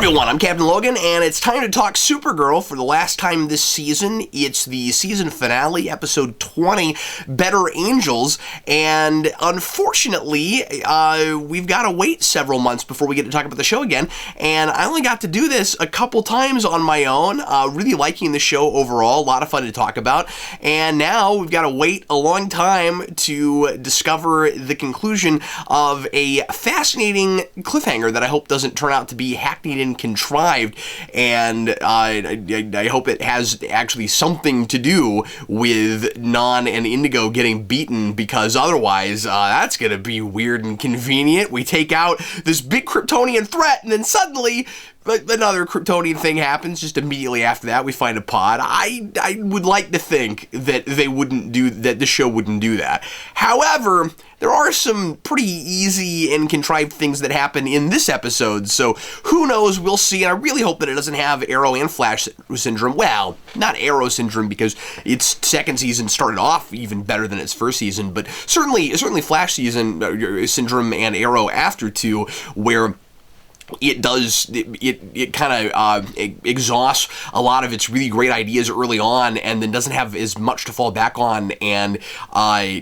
everyone, I'm Captain Logan, and it's time to talk Supergirl for the last time this season. It's the season finale, episode 20, Better Angels, and unfortunately, we've got to wait several months before we get to talk about the show again, and I only got to do this a couple times on my own, really liking the show overall, a lot of fun to talk about, and now we've got to wait a long time to discover the conclusion of a fascinating cliffhanger that I hope doesn't turn out to be hackneyed and contrived, and I hope it has actually something to do with Non and Indigo getting beaten, because otherwise that's going to be weird and convenient. We take out this big Kryptonian threat, and then suddenly another Kryptonian thing happens just immediately after that. We find a pod. I would like to think that the show wouldn't do that. However, there are some pretty easy and contrived things that happen in this episode, so who knows, we'll see, and I really hope that it doesn't have Arrow and Flash syndrome. Well, not Arrow syndrome, because its second season started off even better than its first season, but certainly Flash season syndrome and Arrow after 2, where it kind of exhausts a lot of its really great ideas early on, and then doesn't have as much to fall back on, and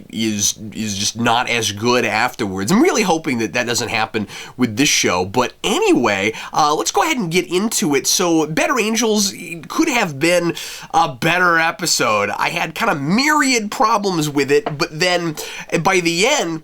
is just not as good afterwards. I'm really hoping that doesn't happen with this show. But anyway, let's go ahead and get into it. So, Better Angels could have been a better episode. I had kind of myriad problems with it, but then by the end,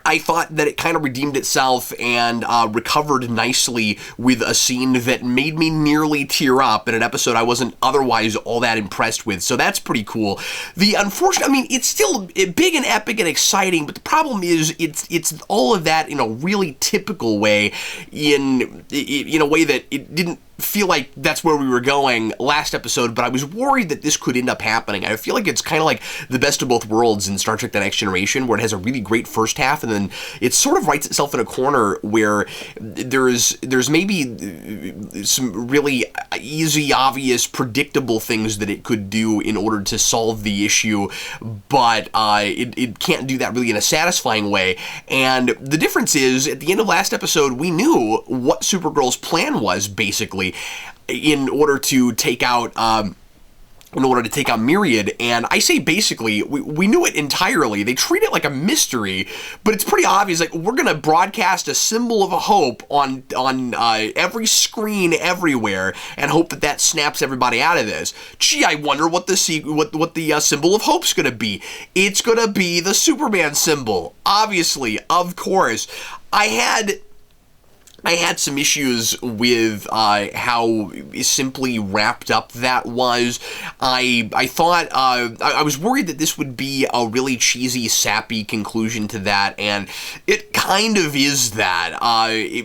I thought that it kind of redeemed itself and recovered nicely with a scene that made me nearly tear up in an episode I wasn't otherwise all that impressed with. So that's pretty cool. The unfortunate, it's still big and epic and exciting, but the problem is it's all of that in a really typical way, in a way that it didn't feel like that's where we were going last episode, but I was worried that this could end up happening. I feel like it's kind of like the best of both worlds in Star Trek The Next Generation, where it has a really great first half, and then it sort of writes itself in a corner where there's maybe some really easy, obvious, predictable things that it could do in order to solve the issue, but it can't do that really in a satisfying way. And the difference is, at the end of last episode, we knew what Supergirl's plan was, basically, in order to take out Myriad, and I say basically, we knew it entirely. They treat it like a mystery, but it's pretty obvious. Like, we're gonna broadcast a symbol of a hope on every screen everywhere, and hope that snaps everybody out of this. Gee, I wonder what the symbol of hope's gonna be. It's gonna be the Superman symbol, obviously, of course. I had some issues with how simply wrapped up that was. I thought, I was worried that this would be a really cheesy, sappy conclusion to that, and it kind of is that.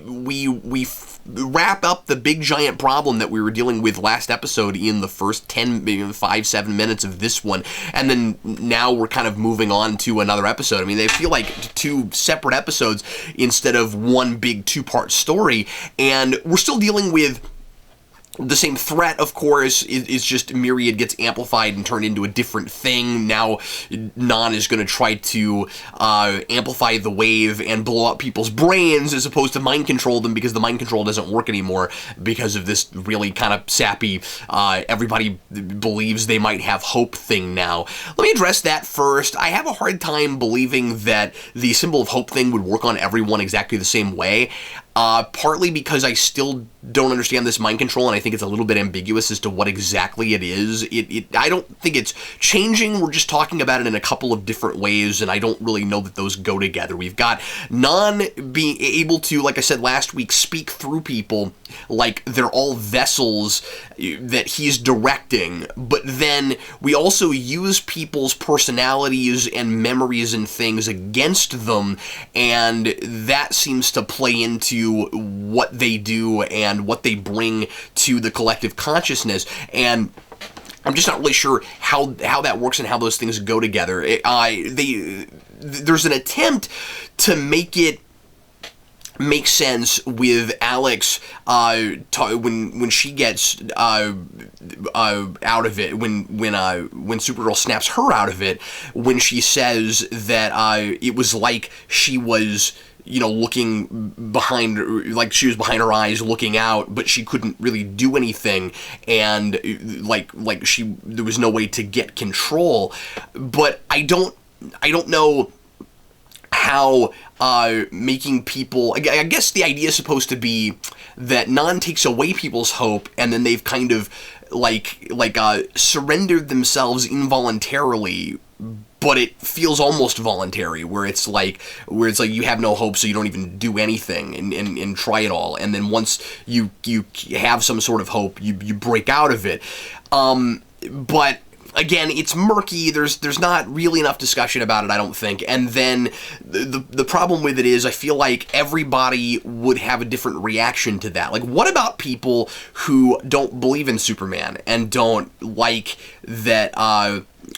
We wrap up the big giant problem that we were dealing with last episode in the first 10, maybe 5-7 minutes of this one, and then now we're kind of moving on to another episode. They feel like two separate episodes instead of one big two-part story, and we're still dealing with the same threat, of course. It's just Myriad gets amplified and turned into a different thing. Now Non is going to try to amplify the wave and blow up people's brains, as opposed to mind control them, because the mind control doesn't work anymore because of this really kind of sappy, everybody believes they might have hope thing now. Let me address that first. I have a hard time believing that the symbol of hope thing would work on everyone exactly the same way. Partly because I still don't understand this mind control, and I think it's a little bit ambiguous as to what exactly it is. I don't think it's changing. We're just talking about it in a couple of different ways, and I don't really know that those go together. We've got Non being able to, like I said last week, speak through people like they're all vessels that he's directing, but then we also use people's personalities and memories and things against them, and that seems to play into what they do and what they bring to the collective consciousness, and I'm just not really sure how that works and how those things go together. There's an attempt to make it make sense with Alex when she gets out of it, when Supergirl snaps her out of it, when she says that it was like she was looking behind, like she was behind her eyes looking out, but she couldn't really do anything, and like there was no way to get control. But I don't know how making people, I guess the idea is supposed to be that Nan takes away people's hope, and then they've kind of surrendered themselves involuntarily, but it feels almost voluntary, where it's like you have no hope, so you don't even do anything and try it all, and then once you have some sort of hope, you break out of it. But again, it's murky. There's not really enough discussion about it, I don't think. And then the problem with it is I feel like everybody would have a different reaction to that. Like, what about people who don't believe in Superman and don't like that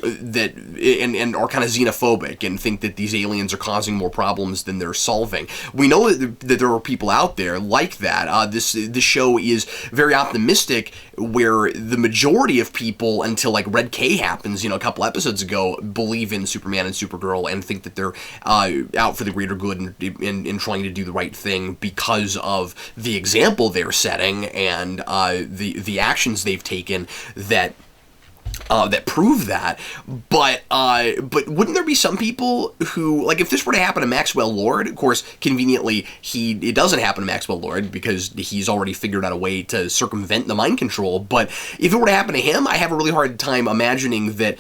and are kind of xenophobic and think that these aliens are causing more problems than they're solving? We know that there are people out there like that. This show is very optimistic, where the majority of people, until like Red K happens, a couple episodes ago, believe in Superman and Supergirl and think that they're out for the greater good and trying to do the right thing because of the example they're setting and the actions they've taken that prove that. But wouldn't there be some people who, like, if this were to happen to Maxwell Lord, of course, conveniently, it doesn't happen to Maxwell Lord because he's already figured out a way to circumvent the mind control. But if it were to happen to him, I have a really hard time imagining that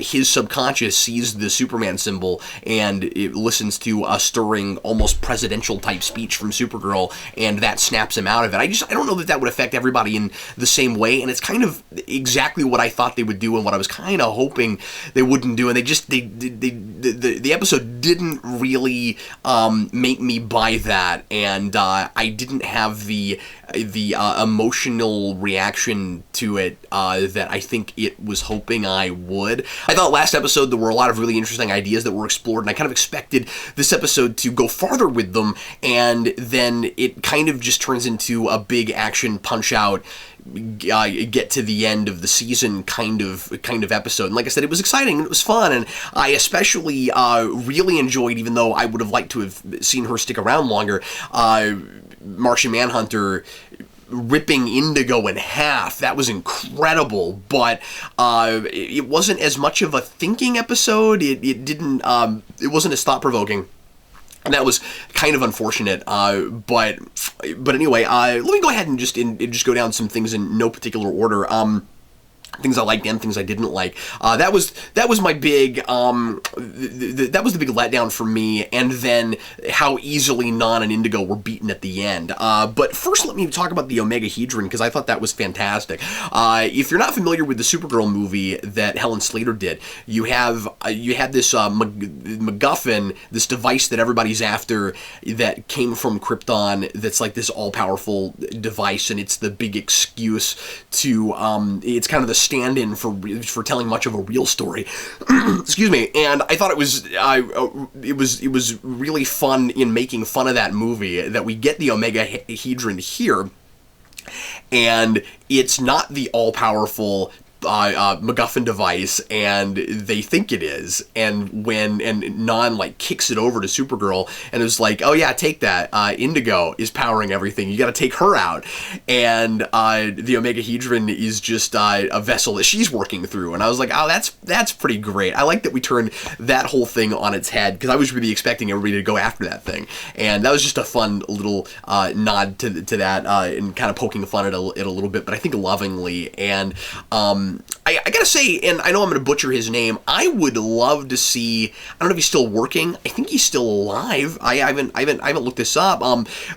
his subconscious sees the Superman symbol and it listens to a stirring, almost presidential type speech from Supergirl, and that snaps him out of it. I don't know that would affect everybody in the same way, and it's kind of exactly what I thought they would do and what I was kind of hoping they wouldn't do, and the episode didn't really make me buy that, and I didn't have the emotional reaction to it that I think it was hoping I would. I thought last episode there were a lot of really interesting ideas that were explored, and I kind of expected this episode to go farther with them, and then it kind of just turns into a big action punch out, get to the end of the season kind of episode. And like I said, it was exciting and it was fun, and I especially really enjoyed, even though I would have liked to have seen her stick around longer, Martian Manhunter ripping Indigo in half. That was incredible, but it wasn't as much of a thinking episode. It wasn't as thought-provoking. And that was kind of unfortunate, but anyway, let me go ahead and just go down some things in no particular order. Things I liked and things I didn't like. That was my big that was the big letdown for me, and then how easily Nan and Indigo were beaten at the end. But first, let me talk about the Omegahedron, because I thought that was fantastic. If you're not familiar with the Supergirl movie that Helen Slater did, you had this MacGuffin, this device that everybody's after that came from Krypton. That's like this all-powerful device, and it's the big excuse to it's kind of the stand-in for telling much of a real story. Excuse me. And I thought it was really fun in making fun of that movie that we get the Omegahedron here, and it's not the all-powerful MacGuffin device, and they think it is, and Nan like kicks it over to Supergirl, and it was like, oh yeah, take that, Indigo is powering everything, you gotta take her out, and the Omegahedron is just a vessel that she's working through, and I was like, oh, that's pretty great. I like that we turned that whole thing on its head, because I was really expecting everybody to go after that thing, and that was just a fun little nod to that, and kind of poking fun at it a little bit, but I think lovingly. And I gotta say, and I know I'm gonna butcher his name, I would love to see, I don't know if he's still working, I think he's still alive, I haven't looked this up,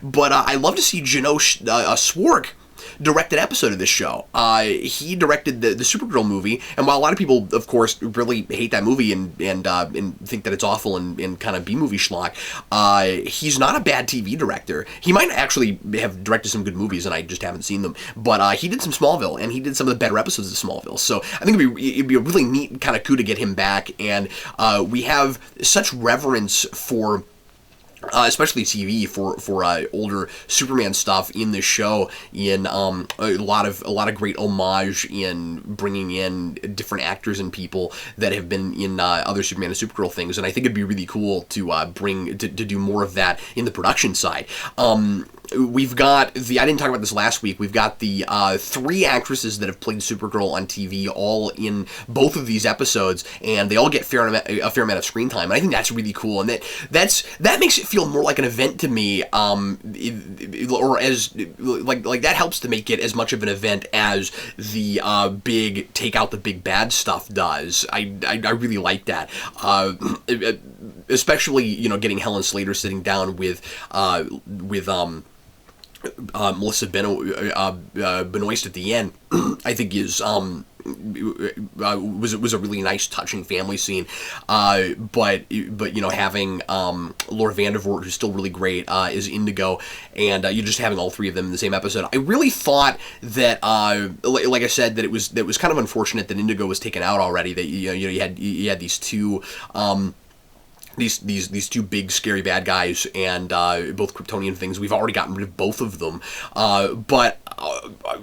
but I'd love to see Janosch Swark direct an episode of this show. He directed the Supergirl movie, and while a lot of people, of course, really hate that movie and think that it's awful and kind of B-movie schlock, he's not a bad TV director. He might actually have directed some good movies, and I just haven't seen them, but he did some Smallville, and he did some of the better episodes of Smallville, so I think it'd be a really neat kind of coup to get him back, and we have such reverence for especially TV for older Superman stuff in this show, in a lot of great homage in bringing in different actors and people that have been in other Superman and Supergirl things, and I think it'd be really cool to do more of that in the production side. We've got I didn't talk about this last week. We've got the 3 actresses that have played Supergirl on TV, all in both of these episodes, and they all get a fair amount of screen time. And I think that's really cool, and that makes it feel more like an event to me, or as like that helps to make it as much of an event as the big take out the big bad stuff does. I really like that. Especially, getting Helen Slater sitting down with Melissa Benoist at the end, I think was a really nice, touching family scene. But having Laura Vandervoort, who's still really great, is Indigo, and you're just having all 3 of them in the same episode. I really thought that, like I said, that it was kind of unfortunate that Indigo was taken out already. That you had these 2. These 2 big scary bad guys, and both Kryptonian things. We've already gotten rid of both of them, but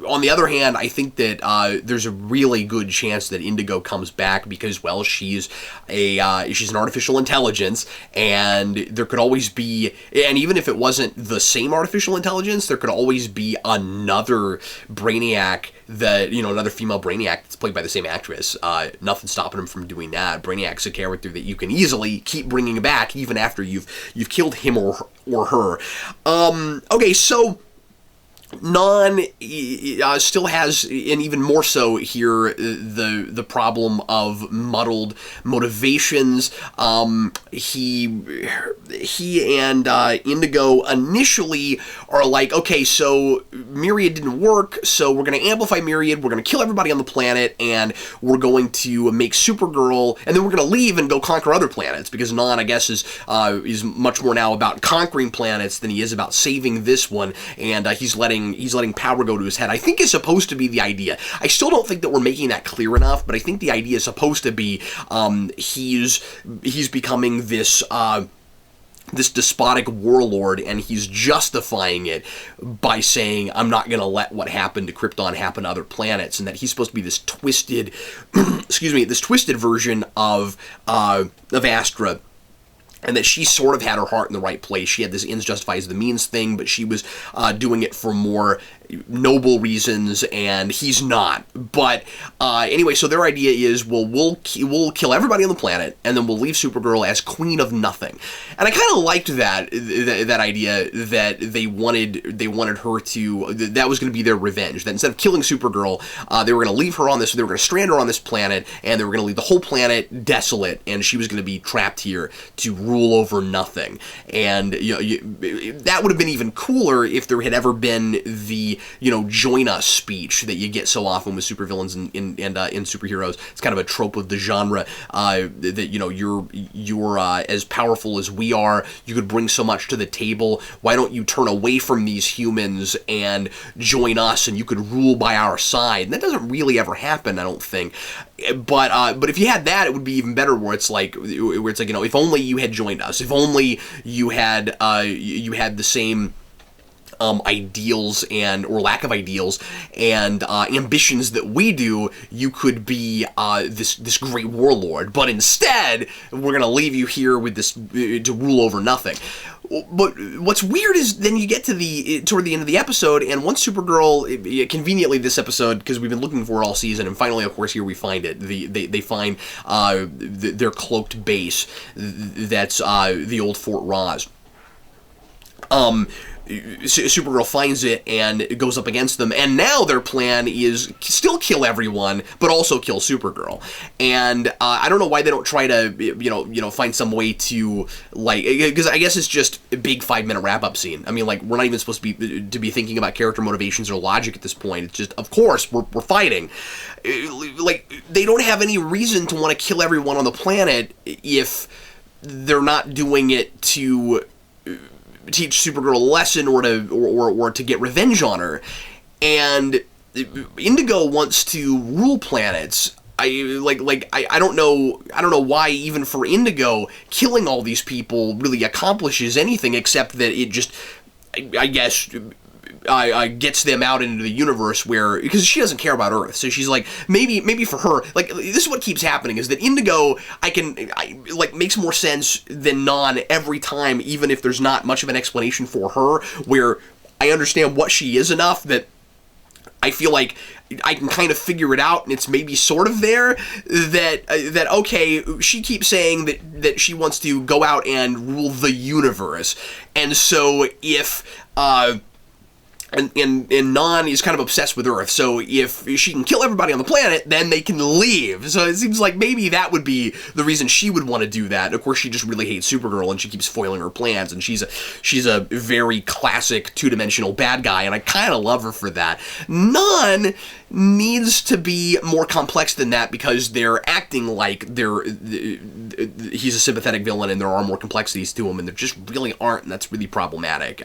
on the other hand, I think that there's a really good chance that Indigo comes back because, well, she's an artificial intelligence, and there could always be, and even if it wasn't the same artificial intelligence, there could always be another Brainiac, another female Brainiac that's played by the same actress. Nothing stopping him from doing that. Brainiac's a character that you can easily keep bringing back even after you've killed him or her. Okay, so Non still has, and even more so here, the problem of muddled motivations. He and Indigo initially are like, okay, so Myriad didn't work, so we're going to amplify Myriad, we're going to kill everybody on the planet, and we're going to make Supergirl, and then we're going to leave and go conquer other planets, because Non, I guess, is much more now about conquering planets than he is about saving this one, and he's letting power go to his head, I think, is supposed to be the idea. I still don't think that we're making that clear enough, but I think the idea is supposed to be he's becoming this despotic warlord, and he's justifying it by saying, I'm not going to let what happened to Krypton happen to other planets, and that he's supposed to be this twisted, this twisted version of Astra, and that she sort of had her heart in the right place. She had this ends justifies the means thing, but she was doing it for more noble reasons, and he's not. But anyway, so their idea is, well, we'll kill everybody on the planet, and then we'll leave Supergirl as queen of nothing. And I kind of liked that idea, that they wanted her to, that was going to be their revenge. That instead of killing Supergirl, they were going to leave her on this, they were going to strand her on this planet, and they were going to leave the whole planet desolate, and she was going to be trapped here to rule over nothing. And that would have been even cooler if there had ever been the join us speech that you get so often with supervillains and in superheroes. It's kind of a trope of the genre, that you're as powerful as we are. You could bring so much to the table. Why don't you turn away from these humans and join us, and you could rule by our side? And that doesn't really ever happen, I don't think. But if you had that, it would be even better. Where it's like if only you had joined us, if only you had the same ideals or lack of ideals and ambitions that we do, you could be this great warlord. But instead, we're gonna leave you here with this to rule over nothing. But what's weird is then you get to toward the end of the episode, and once Supergirl, conveniently this episode, because we've been looking for it all season, and finally, of course, here we find it. They find their cloaked base. That's the old Fort Ross. Supergirl finds it and it goes up against them, and now their plan is still kill everyone, but also kill Supergirl. And I don't know why they don't try to find some way to, because I guess it's just a big 5-minute wrap-up scene. I mean, we're not even supposed to be thinking about character motivations or logic at this point. It's just, of course, we're fighting. They don't have any reason to want to kill everyone on the planet if they're not doing it to teach Supergirl a lesson or to get revenge on her. And Indigo wants to rule planets. I don't know why even for Indigo killing all these people really accomplishes anything except that it just, I guess, gets them out into the universe where, because she doesn't care about Earth, so she's like, maybe for her, like, this is what keeps happening, is that Indigo, makes more sense than Non every time, even if there's not much of an explanation for her, where I understand what she is enough that I feel like I can kind of figure it out, and it's maybe sort of there, that okay, she keeps saying that she wants to go out and rule the universe, and so if, and Non is kind of obsessed with Earth, so if she can kill everybody on the planet, then they can leave. So it seems like maybe that would be the reason she would want to do that. Of course, she just really hates Supergirl, and she keeps foiling her plans, and she's a very classic two-dimensional bad guy, and I kind of love her for that. Non needs to be more complex than that, because they're acting like he's a sympathetic villain and there are more complexities to him, and there just really aren't, and that's really problematic.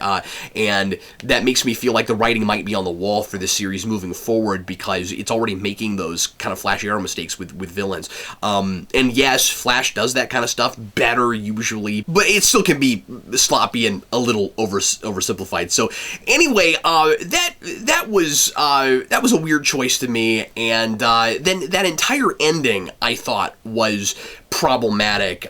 And that makes me feel like the writing might be on the wall for this series moving forward, because it's already making those kind of Flash Arrow mistakes with villains. And yes, Flash does that kind of stuff better usually, but it still can be sloppy and a little oversimplified. So anyway, that was a weird choice to me, and then that entire ending I thought was problematic.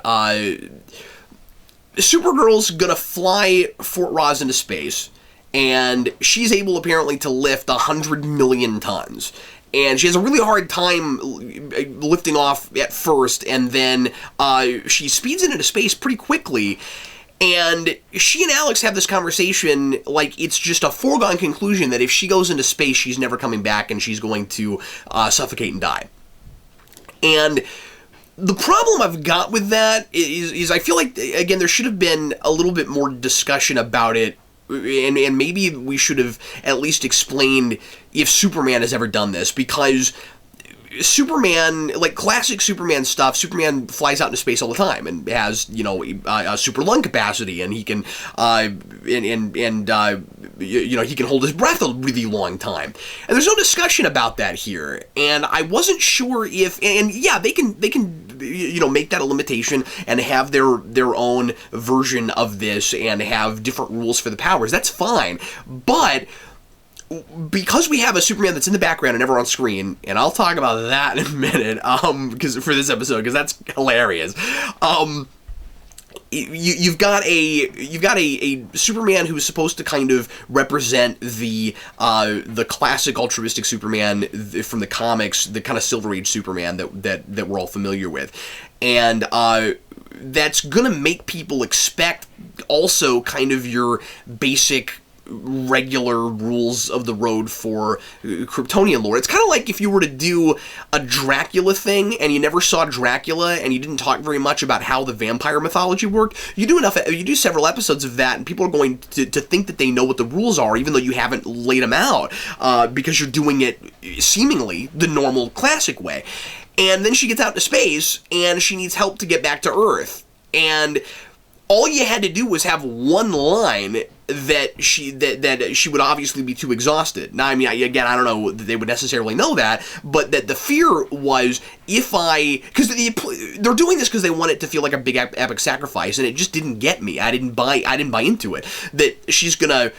Supergirl's gonna fly Fort Ross into space, and she's able apparently to lift 100 million tons. And she has a really hard time lifting off at first, and then she speeds it into space pretty quickly. And she and Alex have this conversation like it's just a foregone conclusion that if she goes into space, she's never coming back and she's going to suffocate and die. And the problem I've got with that is I feel like, again, there should have been a little bit more discussion about it, and maybe we should have at least explained if Superman has ever done this, because Superman, like classic Superman stuff, Superman flies out into space all the time and has, a super lung capacity, and he can, he can hold his breath a really long time. And there's no discussion about that here. And I wasn't sure if, and yeah, they can make that a limitation and have their own version of this and have different rules for the powers. That's fine. But because we have a Superman that's in the background and never on screen, and I'll talk about that in a minute, because for this episode, because that's hilarious. You've got a Superman who's supposed to kind of represent the classic altruistic Superman from the comics, the kind of Silver Age Superman that we're all familiar with, and that's gonna make people expect also kind of your basic regular rules of the road for Kryptonian lore. It's kind of like if you were to do a Dracula thing and you never saw Dracula and you didn't talk very much about how the vampire mythology worked. You do several episodes of that and people are going to think that they know what the rules are, even though you haven't laid them out, because you're doing it seemingly the normal classic way. And then she gets out into space and she needs help to get back to Earth. And all you had to do was have one line that she would obviously be too exhausted. Now, I mean, again, I don't know that they would necessarily know that, but that the fear was because they're doing this because they want it to feel like a big epic sacrifice, and it just didn't get me. I didn't buy into it. That she's gonna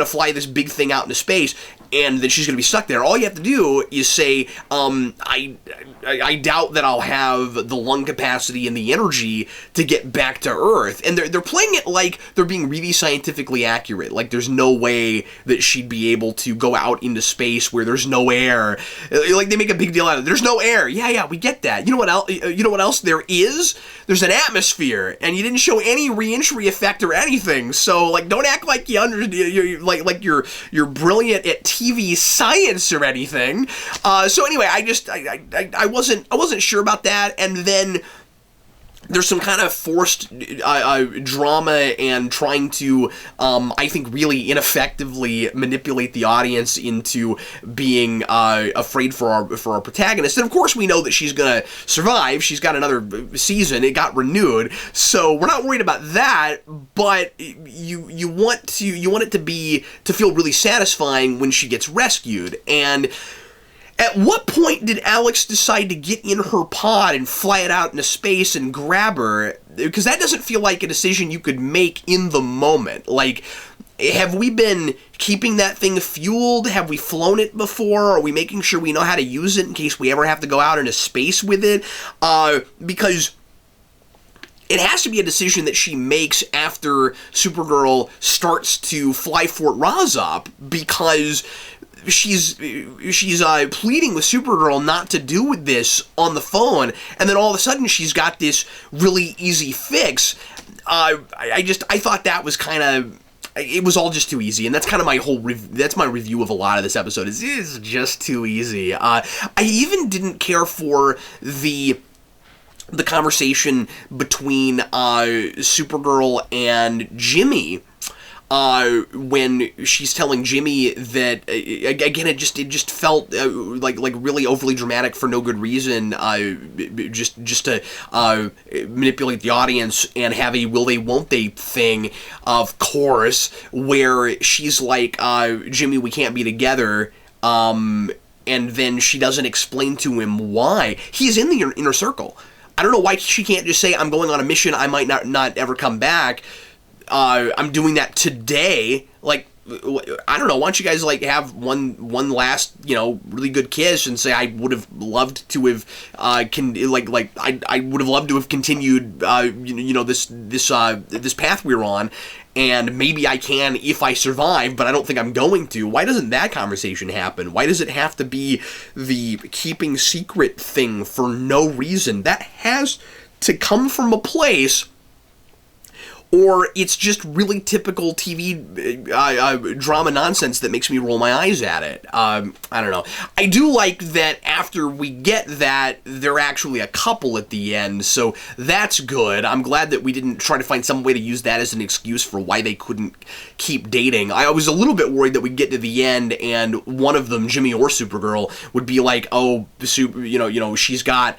fly this big thing out into space, and then she's gonna be stuck there. All you have to do is say, I doubt that I'll have the lung capacity and the energy to get back to Earth. And they're playing it like they're being really scientifically accurate. Like there's no way that she'd be able to go out into space where there's no air. Like they make a big deal out of it. There's no air. Yeah, we get that. You know what else? There is? There's an atmosphere, and you didn't show any re-entry effect or anything. So like, don't act like you're brilliant at TV science or anything. So anyway, I wasn't sure about that, and then there's some kind of forced drama and trying to, I think, really ineffectively manipulate the audience into being afraid for our protagonist. And of course, we know that she's gonna survive. She's got another season. It got renewed, so we're not worried about that. But you want it to feel really satisfying when she gets rescued. And At what point did Alex decide to get in her pod and fly it out into space and grab her? Because that doesn't feel like a decision you could make in the moment. Like, have we been keeping that thing fueled? Have we flown it before? Are we making sure we know how to use it in case we ever have to go out into space with it? Because it has to be a decision that she makes after Supergirl starts to fly Fort Roz up, because she's pleading with Supergirl not to do with this on the phone, and then all of a sudden she's got this really easy fix. I thought that was kind of, it was all just too easy, and that's kind of my whole that's my review of a lot of this episode. Is just too easy. I even didn't care for the conversation between Supergirl and Jimmy. When she's telling Jimmy that, again, it just felt like really overly dramatic for no good reason, just to manipulate the audience and have a will they won't they thing, of course, where she's like, Jimmy, we can't be together, and then she doesn't explain to him why. He's in the inner circle. I don't know why she can't just say, I'm going on a mission, I might not ever come back. I'm doing that today. Like, I don't know, why don't you guys, like, have one last, really good kiss and say, I would have loved to have, I would have loved to have continued, this path we were on, and maybe I can if I survive, but I don't think I'm going to. Why doesn't that conversation happen? Why does it have to be the keeping secret thing for no reason? That has to come from a place, or it's just really typical TV drama nonsense that makes me roll my eyes at it. I don't know. I do like that after we get that, they're actually a couple at the end, so that's good. I'm glad that we didn't try to find some way to use that as an excuse for why they couldn't keep dating. I was a little bit worried that we'd get to the end and one of them, Jimmy or Supergirl, would be like, oh, she's got...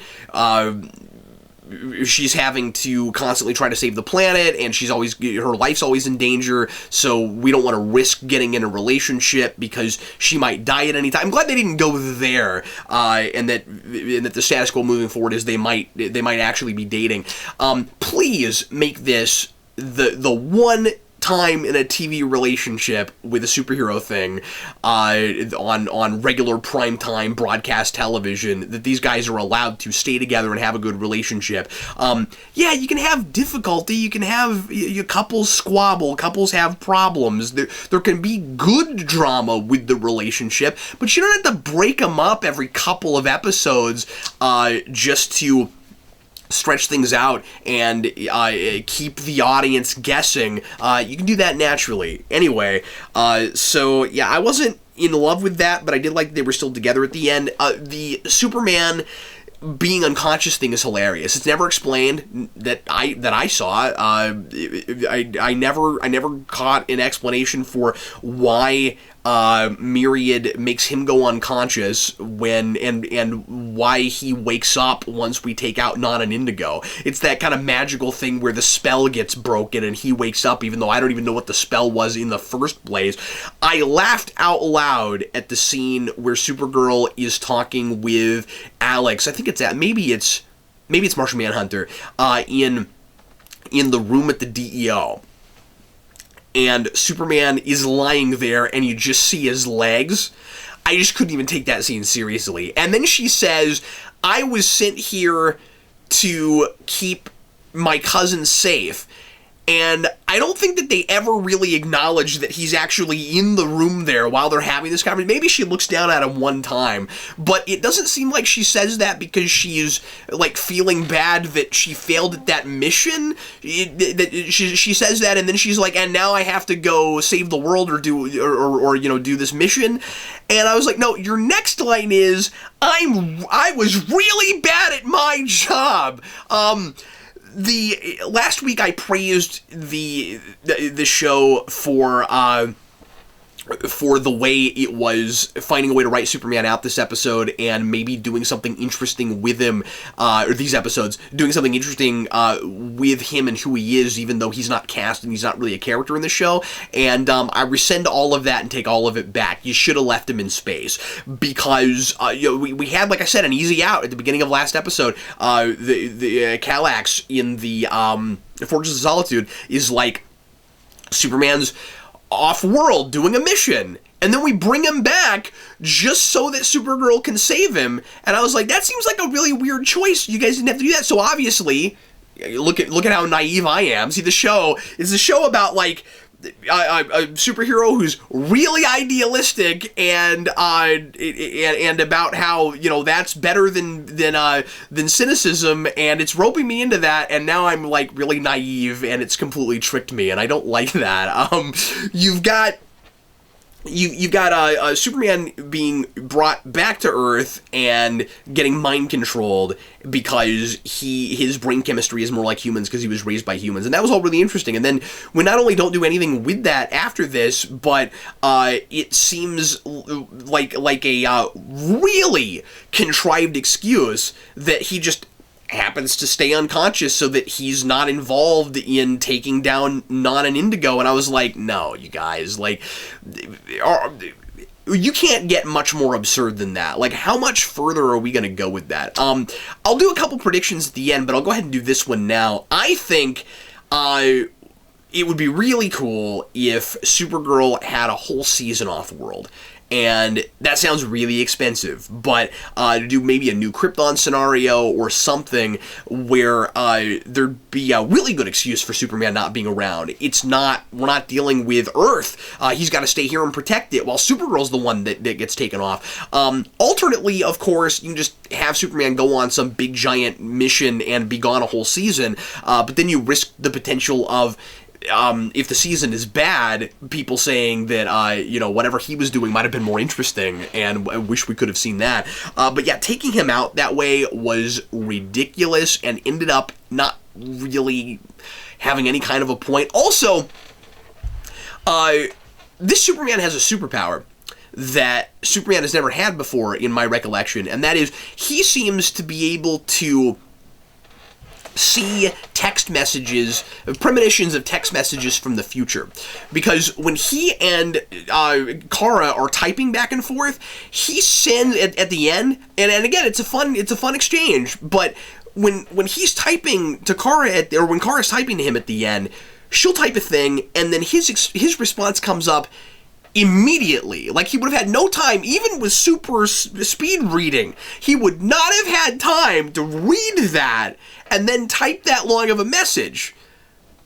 she's having to constantly try to save the planet, and her life's always in danger, so we don't want to risk getting in a relationship because she might die at any time. I'm glad they didn't go there, and that the status quo moving forward is they might actually be dating. Please make this the one time in a TV relationship with a superhero thing on regular primetime broadcast television that these guys are allowed to stay together and have a good relationship. Yeah, you can have difficulty, you can have your couples squabble, couples have problems, there can be good drama with the relationship, but you don't have to break them up every couple of episodes just to stretch things out and keep the audience guessing. You can do that naturally. Anyway, so yeah, I wasn't in love with that, but I did like they were still together at the end. The Superman being unconscious thing is hilarious. It's never explained that I saw. I never caught an explanation for why Myriad makes him go unconscious and why he wakes up once we take out Non and Indigo. It's that kind of magical thing where the spell gets broken and he wakes up, even though I don't even know what the spell was in the first place. I laughed out loud at the scene where Supergirl is talking with Alex. I think it's maybe it's Martian Manhunter in the room at the DEO. And Superman is lying there, and you just see his legs. I just couldn't even take that scene seriously. And then she says, I was sent here to keep my cousin safe. And I don't think that they ever really acknowledge that he's actually in the room there while they're having this conversation. Maybe she looks down at him one time, but it doesn't seem like she says that because she's, like, feeling bad that she failed at that mission. She says that, and then she's like, and now I have to go save the world or do this mission. And I was like, no, your next line is, I was really bad at my job. The last week I praised the show for for the way it was finding a way to write Superman out this episode and maybe doing something interesting with him, or these episodes, doing something interesting with him and who he is, even though he's not cast and he's not really a character in the show. And I rescind all of that and take all of it back. You should have left him in space, because we had, like I said, an easy out at the beginning of last episode. The Calax in the Fortress of Solitude is like Superman's off-world doing a mission, and then we bring him back just so that Supergirl can save him. And I was like, that seems like a really weird choice. You guys didn't have to do that. So obviously, look at how naive I am. See, the show is a show about like a superhero who's really idealistic, and about how, you know, that's better than cynicism, and it's roping me into that, and now I'm like really naive, and it's completely tricked me, and I don't like that. You've got Superman being brought back to Earth and getting mind controlled because his brain chemistry is more like humans because he was raised by humans, and that was all really interesting. And then we not only don't do anything with that after this, but it seems like a really contrived excuse that he just happens to stay unconscious so that he's not involved in taking down Non and Indigo. And I was like, no, you guys, like, you can't get much more absurd than that. Like, how much further are we going to go with that? I'll do a couple predictions at the end, but I'll go ahead and do this one now. I think it would be really cool if Supergirl had a whole season off-world. And that sounds really expensive, but to do maybe a new Krypton scenario or something where there'd be a really good excuse for Superman not being around. We're not dealing with Earth. He's got to stay here and protect it, while Supergirl's the one that gets taken off. Alternately, of course, you can just have Superman go on some big giant mission and be gone a whole season, but then you risk the potential of, if the season is bad, people saying that, whatever he was doing might have been more interesting, and I wish we could have seen that. But yeah, taking him out that way was ridiculous and ended up not really having any kind of a point. Also, this Superman has a superpower that Superman has never had before, in my recollection, and that is he seems to be able to see text messages, premonitions of text messages from the future. Because when he and Kara are typing back and forth, he sends at the end, and again, it's a fun exchange, but when he's typing to Kara, or when Kara's typing to him at the end, she'll type a thing, and then his response comes up immediately. Like, he would have had no time, even with super speed reading, he would not have had time to read that and then type that long of a message,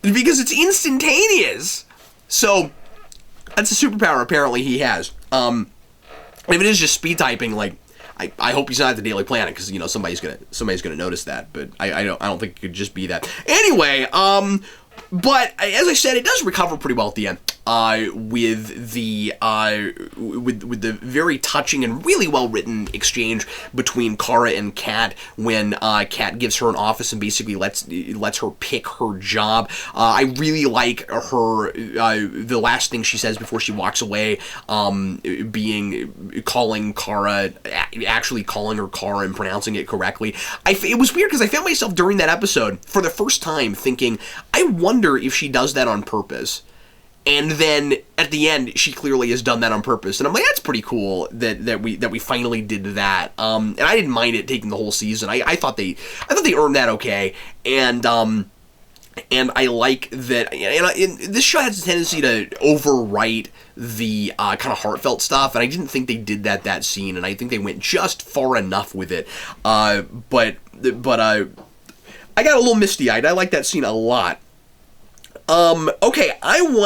because it's instantaneous. So that's a superpower apparently he has. If it is just speed typing, like, I hope he's not at the Daily Planet, because, you know, somebody's gonna notice that. But I don't think it could just be that. Anyway, but as I said, it does recover pretty well at the end, with the very touching and really well written exchange between Kara and Kat, when Kat gives her an office and basically lets her pick her job. I really like her the last thing she says before she walks away, calling Kara, actually calling her Kara and pronouncing it correctly. It was weird because I found myself during that episode for the first time thinking, I wonder if she does that on purpose. And then at the end, she clearly has done that on purpose, and I'm like, that's pretty cool that we finally did that. And I didn't mind it taking the whole season. I thought they earned that okay, and I like that. And this show has a tendency to overwrite the kind of heartfelt stuff, and I didn't think they did that scene, and I think they went just far enough with it. But I got a little misty-eyed. I like that scene a lot. Okay, and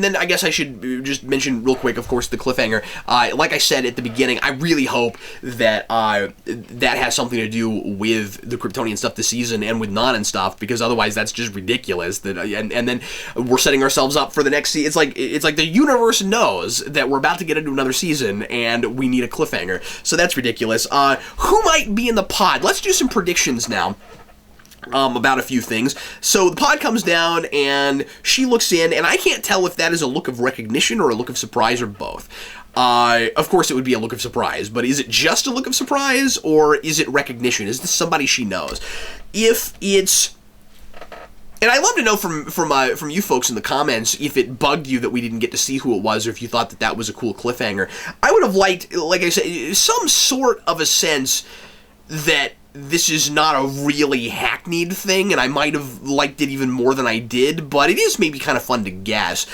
then I guess I should just mention real quick, of course, the cliffhanger. Like I said at the beginning, I really hope that that has something to do with the Kryptonian stuff this season and with Non and stuff, because otherwise that's just ridiculous. And then we're setting ourselves up for the next season. It's like the universe knows that we're about to get into another season and we need a cliffhanger. So that's ridiculous. Who might be in the pod? Let's do some predictions now. about a few things. So the pod comes down, and she looks in, and I can't tell if that is a look of recognition or a look of surprise or both. Of course, it would be a look of surprise, but is it just a look of surprise, or is it recognition? Is this somebody she knows? If it's... And I'd love to know from you folks in the comments if it bugged you that we didn't get to see who it was, or if you thought that that was a cool cliffhanger. I would have liked, like I said, some sort of a sense that this is not a really hackneyed thing, and I might have liked it even more than I did, but it is maybe kind of fun to guess.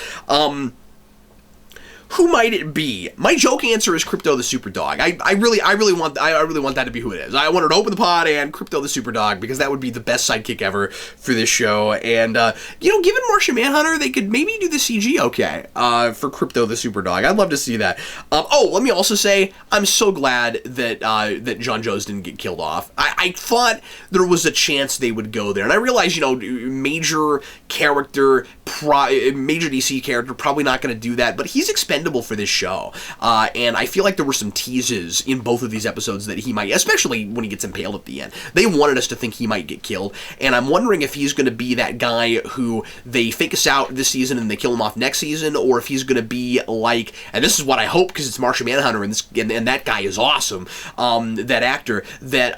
Who might it be? My joke answer is Crypto the Superdog. I really want that to be who it is. I want her to open the pod and Crypto the Superdog, because that would be the best sidekick ever for this show. And given Martian Manhunter, they could maybe do the CG okay for Crypto the Superdog. I'd love to see that. Let me also say I'm so glad that that John Joes didn't get killed off. I thought there was a chance they would go there, and I realize major DC character probably not going to do that, but he's expendable for this show, and I feel like there were some teases in both of these episodes that he might, especially when he gets impaled at the end. They wanted us to think he might get killed, and I'm wondering if he's going to be that guy who they fake us out this season and they kill him off next season, or if he's going to be like, and this is what I hope because it's Martian Manhunter and that guy is awesome, that actor, that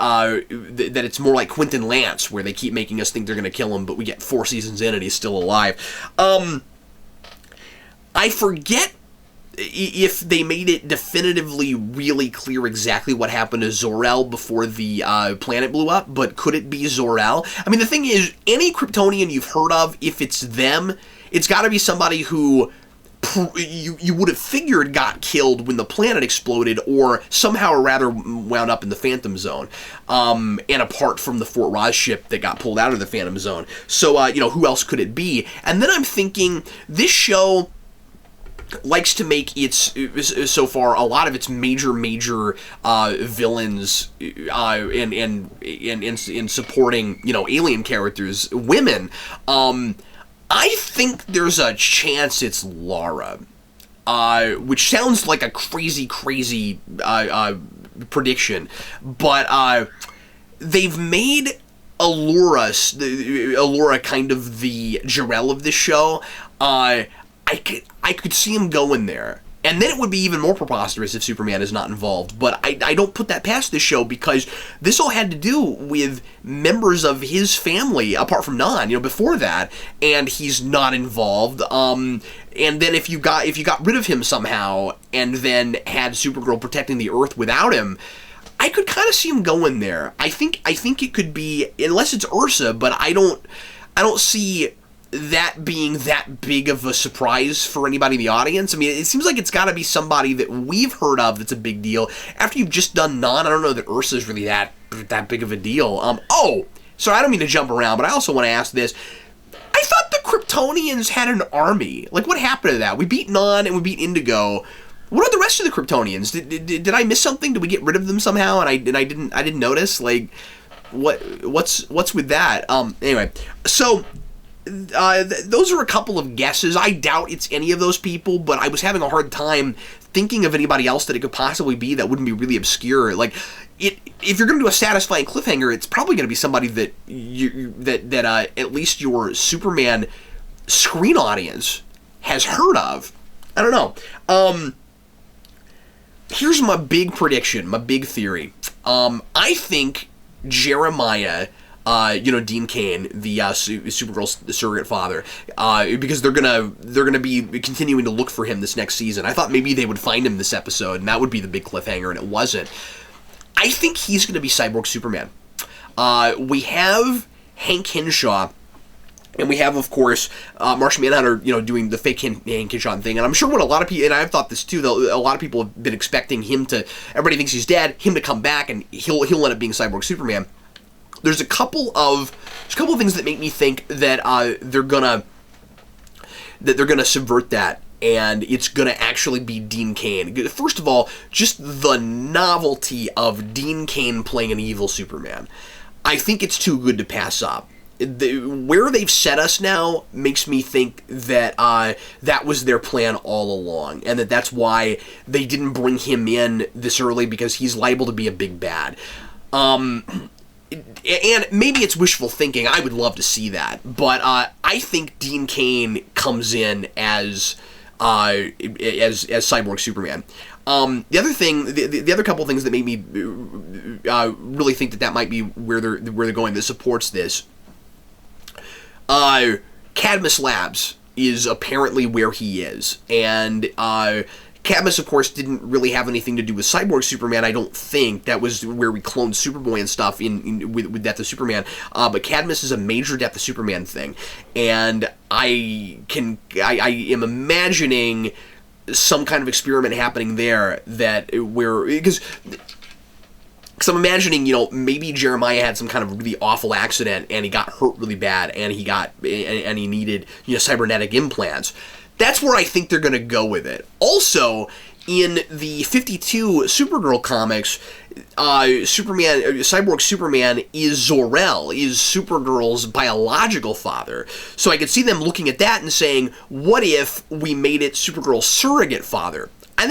it's more like Quentin Lance, where they keep making us think they're going to kill him, but we get 4 seasons in and he's still alive. I forget if they made it definitively really clear exactly what happened to Zor-El before the planet blew up, but could it be Zor-El? I mean, the thing is, any Kryptonian you've heard of, if it's them, it's got to be somebody who you would have figured got killed when the planet exploded, or somehow or rather wound up in the Phantom Zone, and apart from the Fort Ross ship that got pulled out of the Phantom Zone. So, who else could it be? And then I'm thinking, this show likes to make its, so far, a lot of its major villains in supporting, alien characters, women. I think there's a chance it's Lara, which sounds like a crazy prediction, but they've made Allura kind of the Jor-El of this show. I could see him going there. And then it would be even more preposterous if Superman is not involved. But I don't put that past this show, because this all had to do with members of his family, apart from Non, before that, and he's not involved. And then if you got rid of him somehow, and then had Supergirl protecting the Earth without him, I could kind of see him going there. I think it could be, unless it's Ursa, but I don't see that being that big of a surprise for anybody in the audience. I mean, it seems like it's got to be somebody that we've heard of that's a big deal. After you've just done Non, I don't know that Ursa's really that big of a deal. Sorry, I don't mean to jump around, but I also want to ask this. I thought the Kryptonians had an army. Like, what happened to that? We beat Non and we beat Indigo. What are the rest of the Kryptonians? Did I miss something? Did we get rid of them somehow? And I didn't notice. Like, what's with that? Anyway, so those are a couple of guesses. I doubt it's any of those people, but I was having a hard time thinking of anybody else that it could possibly be that wouldn't be really obscure. Like, if you're going to do a satisfying cliffhanger, it's probably going to be somebody that at least your Superman screen audience has heard of. I don't know. Here's my big prediction, my big theory. I think Jeremiah, Dean Cain, the Supergirl's surrogate father, because they're gonna be continuing to look for him this next season. I thought maybe they would find him this episode, and that would be the big cliffhanger, and it wasn't. I think he's gonna be Cyborg Superman. We have Hank Henshaw, and we have, of course, Martian Manhunter, doing the fake Hank Henshaw thing. And I'm sure what a lot of people, and I've thought this too, though, a lot of people have been expecting him to, everybody thinks he's dead, him to come back, and he'll end up being Cyborg Superman. There's a couple of things that make me think that they're gonna subvert that, and it's gonna actually be Dean Cain. First of all, just the novelty of Dean Cain playing an evil Superman. I think it's too good to pass up. Where they've set us now makes me think that that was their plan all along, and that's why they didn't bring him in this early, because he's liable to be a big bad. and maybe it's wishful thinking. I would love to see that, but I think Dean Cain comes in as Cyborg Superman. The other thing, the other couple of things that made me really think that might be where they're going, that supports this. Cadmus Labs is apparently where he is, and Cadmus, of course, didn't really have anything to do with Cyborg Superman. I don't think that was where we cloned Superboy and stuff with Death of Superman. But Cadmus is a major Death of Superman thing, and I am imagining some kind of experiment happening there because I'm imagining, maybe Jeremiah had some kind of really awful accident and he got hurt really bad and he needed, cybernetic implants. That's where I think they're going to go with it. Also, in the 52 Supergirl comics, Cyborg Superman is Zor-El, is Supergirl's biological father. So I could see them looking at that and saying, what if we made it Supergirl's surrogate father? I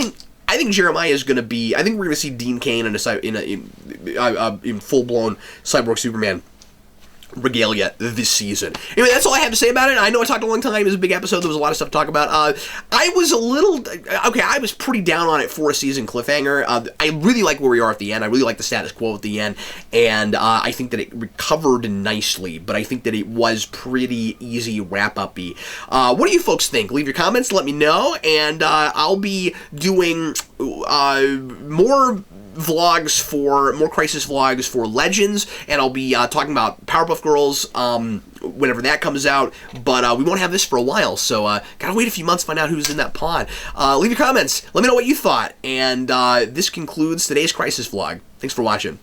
think Jeremiah is going to be. I think we're going to see Dean Cain in full-blown Cyborg Superman regalia this season. Anyway, that's all I have to say about it. I know I talked a long time. It was a big episode. There was a lot of stuff to talk about. I was pretty down on it for a season cliffhanger. I really like where we are at the end. I really like the status quo at the end, and I think that it recovered nicely, but I think that it was pretty easy wrap-up-y. What do you folks think? Leave your comments, let me know, and I'll be doing more Crisis vlogs for Legends, and I'll be talking about Powerpuff Girls whenever that comes out, but we won't have this for a while, so gotta wait a few months to find out who's in that pod. Leave your comments, let me know what you thought, and this concludes today's Crisis vlog. Thanks for watching.